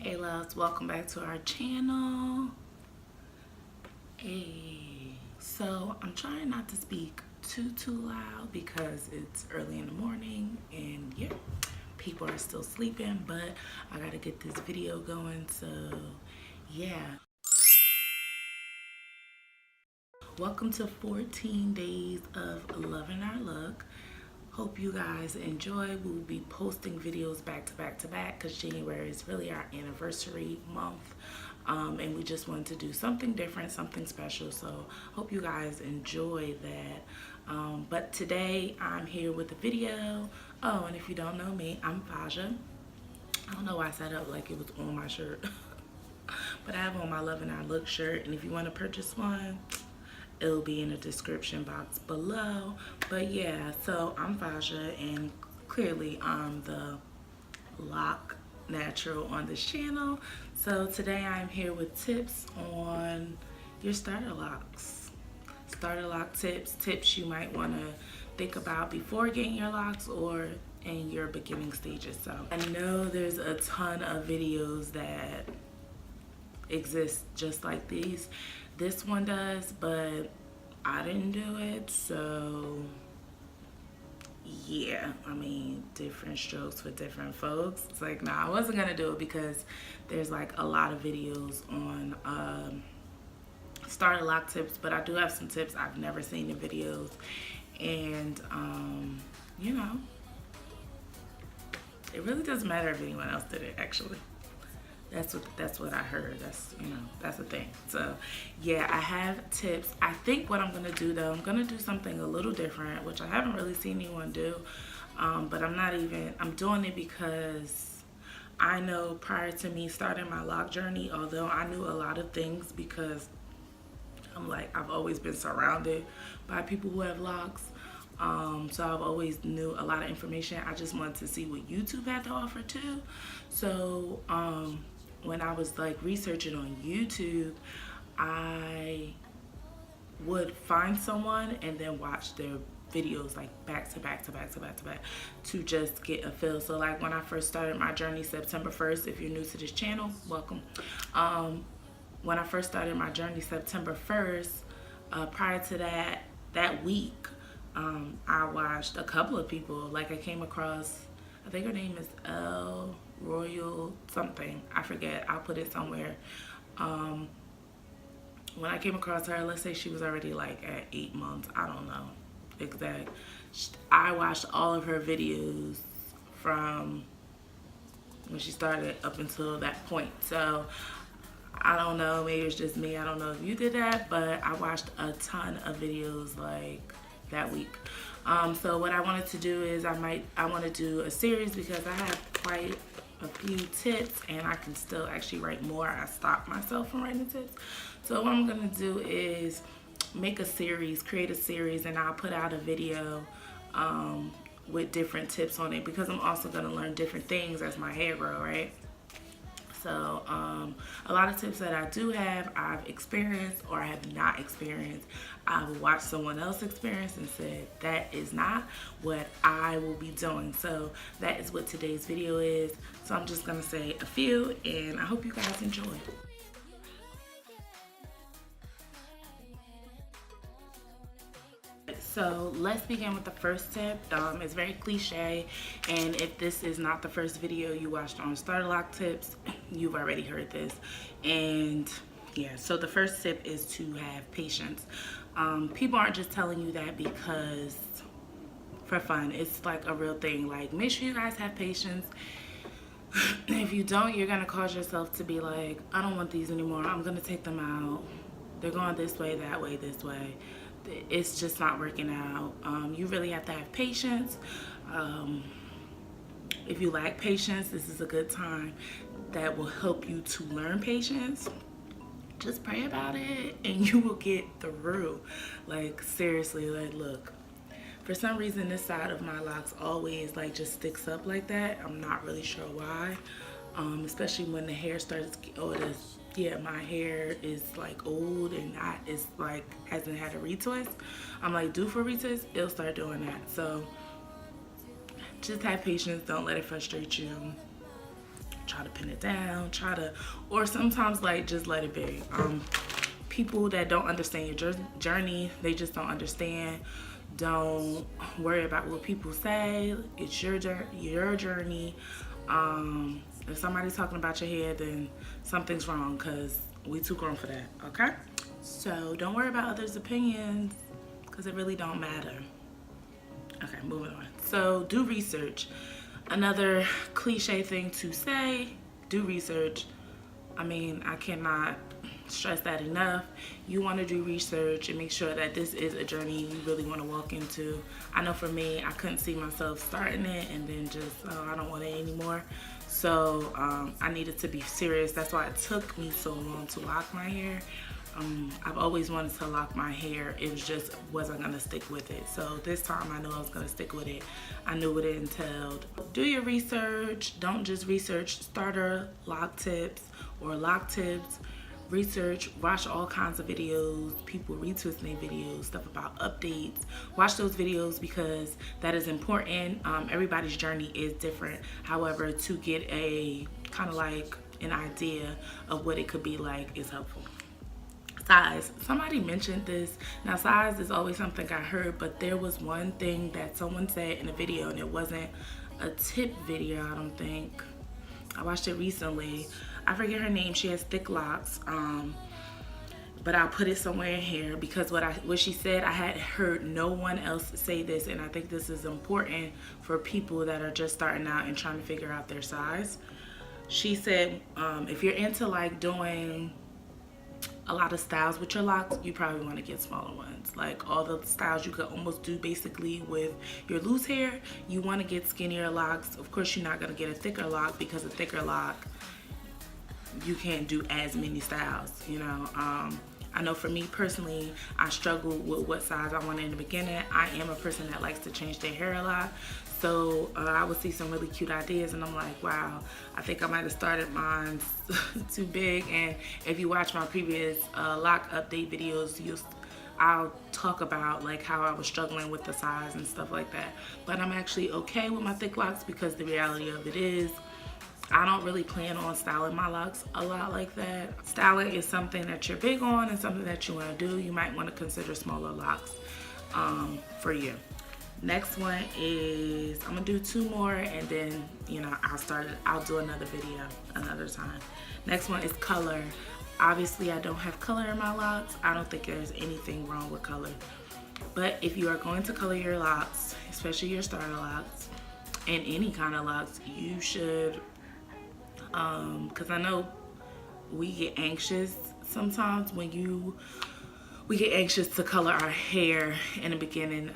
Hey loves, welcome back to our channel. Hey, so I'm trying not to speak too loud because it's early in the morning and yeah, people are still sleeping, but I gotta get this video going, so yeah. Welcome to 14 days of loving our look. Hope you guys enjoy. We will be posting videos back to back to back because January is really our anniversary month. And we just wanted to do something different, something special. So hope you guys enjoy that. But today I'm here with a video. Oh, and if you don't know me, I'm Faja. I don't know why I set up like it was on my shirt. But I have on my Loving Our Look shirt. And if you want to purchase one, it'll be in the description box below. But yeah, so I'm Faja and clearly I'm the Loc Natural on this channel. So today I'm here with tips on your starter locks. Starter lock tips you might want to think about before getting your locks or in your beginning stages. So I know there's a ton of videos that exist just like these. This one does, but I didn't do it, so yeah, I mean, different strokes for different folks. It's like, nah, I wasn't gonna do it because there's like a lot of videos on starter lock tips, but I do have some tips I've never seen in videos, and you know, it really doesn't matter if anyone else did it, actually. That's what I heard. That's the thing. So yeah, I have tips. I think what I'm gonna do though, I'm gonna do something a little different, which I haven't really seen anyone do. But I'm doing it because I know prior to me starting my loc journey, although I knew a lot of things because I've always been surrounded by people who have locks. So I've always knew a lot of information. I just wanted to see what YouTube had to offer too. So when I was like researching on YouTube, I would find someone and then watch their videos like back to back to just get a feel. So like when I first started my journey September 1st, if you're new to this channel, welcome. When I first started my journey September 1st, prior to that week, I watched a couple of people. Like I came across, I think her name is L Royal something, I forget, I'll put it somewhere. When I came across her, let's say she was already like at 8 months, I don't know exact. I watched all of her videos from when she started up until that point. So I don't know, maybe it's just me, I don't know if you did that, but I watched a ton of videos like that week. So what I wanted to do is I want to do a series because I have quite a few tips and I can still actually write more. I stopped myself from writing tips. So what I'm gonna do is make a series, create a series, and I'll put out a video with different tips on it because I'm also gonna learn different things as my hair grow, right? So a lot of tips that I do have, I've experienced or I have not experienced. I've watched someone else experience and said that is not what I will be doing. So that is what today's video is. So I'm just gonna say a few and I hope you guys enjoy. So let's begin with the first tip. It's very cliche, and if this is not the first video you watched on starter lock tips, you've already heard this. And yeah, so the first tip is to have patience. People aren't just telling you that because for fun. It's like a real thing. Like, make sure you guys have patience. If you don't, you're gonna cause yourself to be like, I don't want these anymore, I'm gonna take them out, they're going this way, that way, this way. It's just not working out. You really have to have patience. If you lack patience, this is a good time that will help you to learn patience. Just pray about it and you will get through. Like, seriously, like, look, for some reason this side of my locks always like just sticks up like that. I'm not really sure why. Especially when the hair starts, my hair is like old and it's like hasn't had a retwist. I'm like due for a retwist, it'll start doing that. So just have patience, don't let it frustrate you. try to pin it down, or sometimes like just let it be. People that don't understand your journey, they just don't understand. Don't worry about what people say. It's your journey. If somebody's talking about your hair, then something's wrong, because we too grown for that, okay? So don't worry about others' opinions, because it really don't matter. Okay, moving on. So do research. Another cliche thing to say, do research. I mean, I cannot stress that enough. You want to do research and make sure that this is a journey you really want to walk into. I know for me, I couldn't see myself starting it and then just, oh, I don't want it anymore. So I needed to be serious. That's why it took me so long to lock my hair. I've always wanted to lock my hair. It was just wasn't going to stick with it. So this time I knew I was going to stick with it. I knew what it entailed. Do your research. Don't just research starter lock tips or lock tips. Research, watch all kinds of videos, people retwisting their videos, stuff about updates. Watch those videos because that is important. Everybody's journey is different. However, to get a kind of like an idea of what it could be like is helpful. Size. Somebody mentioned this. Now, size is always something I heard, but there was one thing that someone said in a video, and it wasn't a tip video, I don't think. I watched it recently. I forget her name. She has thick locks, but I'll put it somewhere in here because what she said, I had heard no one else say this, and I think this is important for people that are just starting out and trying to figure out their size. She said, if you're into like doing a lot of styles with your locks, you probably want to get smaller ones. Like all the styles you could almost do basically with your loose hair, you want to get skinnier locks. Of course, you're not going to get a thicker lock because a thicker lock, you can't do as many styles, you know. I know for me personally, I struggled with what size I wanted in the beginning. I am a person that likes to change their hair a lot. So I would see some really cute ideas and I'm like, wow, I think I might have started mine too big. And if you watch my previous lock update videos, I'll talk about like how I was struggling with the size and stuff like that. But I'm actually okay with my thick locks because the reality of it is, I don't really plan on styling my locks a lot like that. Styling is something that you're big on and something that you want to do. You might want to consider smaller locks for you. Next one is, I'm gonna do 2 more and then, you know, I'll do another video another time. Next one is color. Obviously, I don't have color in my locks. I don't think there's anything wrong with color. But if you are going to color your locks, especially your starter locks, and any kind of locks, you should, because I know we get anxious sometimes when we get anxious to color our hair in the beginning.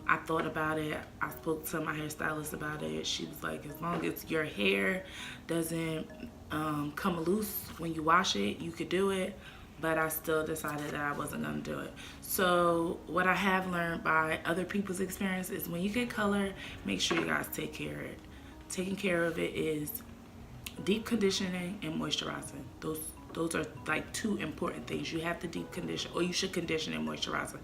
I thought about it. I spoke to my hairstylist about it. She was like, as long as your hair doesn't come loose when you wash it, you could do it. But I still decided that I wasn't gonna do it. So what I have learned by other people's experience is when you get color, make sure you guys take care of it. Taking care of it is deep conditioning and moisturizing. Those are like 2 important things. You have to deep condition, or you should condition and moisturize.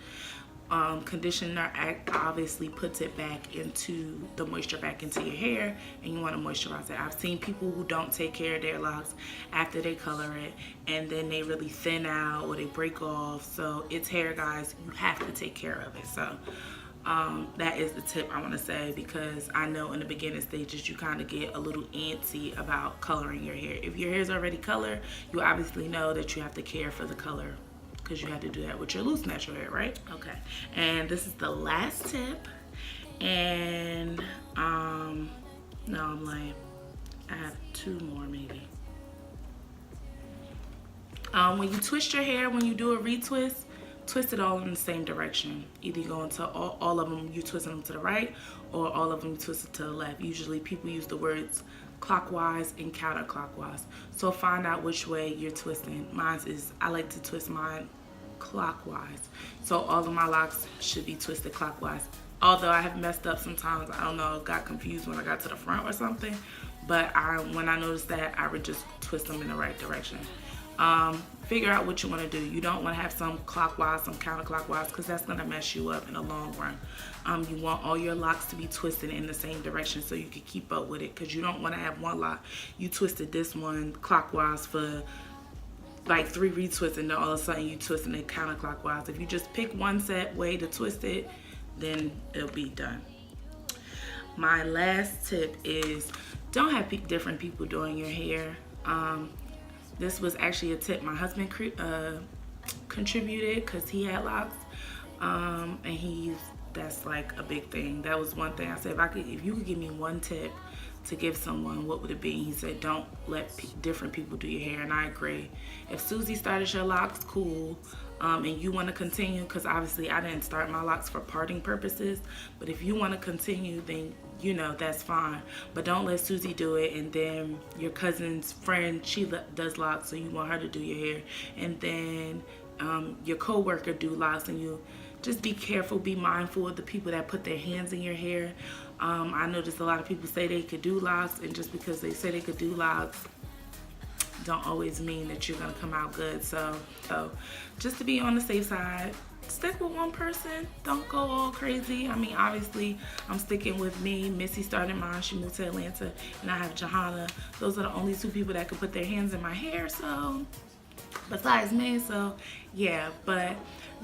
Conditioner obviously puts it back into the moisture back into your hair, and you want to moisturize it. I've seen people who don't take care of their locks after they color it, and then they really thin out or they break off. So it's hair, guys. You have to take care of it. So that is the tip I want to say, because I know in the beginning stages you kind of get a little antsy about coloring your hair. If your hair is already colored, you obviously know that you have to care for the color, because you have to do that with your loose natural hair, right? Okay, and this is the last tip, and no, I'm lying. I have 2 more maybe. When you twist your hair, when you do a retwist, twist it all in the same direction. Either you go into all of them, you twist them to the right, or all of them you twist it to the left. Usually people use the words clockwise and counterclockwise. So find out which way you're twisting. I like to twist mine clockwise. So all of my locks should be twisted clockwise. Although I have messed up sometimes, I don't know, got confused when I got to the front or something. But when I noticed that, I would just twist them in the right direction. Figure out what you want to do. You don't want to have some clockwise, some counterclockwise, because that's going to mess you up in the long run. You want all your locks to be twisted in the same direction so you can keep up with it, because you don't want to have one lock. You twisted this one clockwise for like 3 retwists, and then all of a sudden you twisting it counterclockwise. If you just pick one set way to twist it, then it'll be done. My last tip is don't have different people doing your hair. This was actually a tip my husband contributed, because he had locks, and that's like a big thing. That was one thing I said, if you could give me one tip to give someone, what would it be? He said, don't let different people do your hair, and I agree. If Susie started your locks, cool, and you want to continue, because obviously I didn't start my locks for parting purposes, but if you want to continue, then you know that's fine. But don't let Susie do it, and then your cousin's friend, she does locks, so you want her to do your hair, and then your co-worker do locks, and you just be careful, be mindful of the people that put their hands in your hair. I noticed a lot of people say they could do locks, and just because they say they could do locks don't always mean that you're gonna come out good. So just to be on the safe side, stick with one person. Don't go all crazy. I mean, obviously I'm sticking with me. Missy started mine, she moved to Atlanta, and I have Johanna. Those are the only 2 people that could put their hands in my hair, so besides me. So yeah, but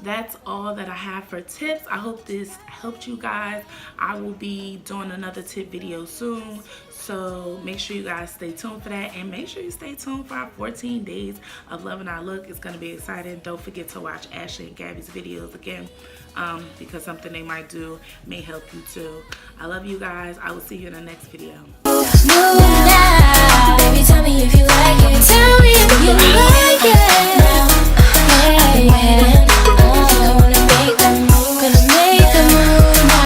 that's all that I have for tips. I hope this helped you guys. I will be doing another tip video soon, so make sure you guys stay tuned for that, and make sure you stay tuned for our 14 days of loving our look. It's going to be exciting. Don't forget to watch Ashley and Gabby's videos again, because something they might do may help you too. I love you guys. I will see you in the next video. Baby, tell me if you like it. Tell me if you like it.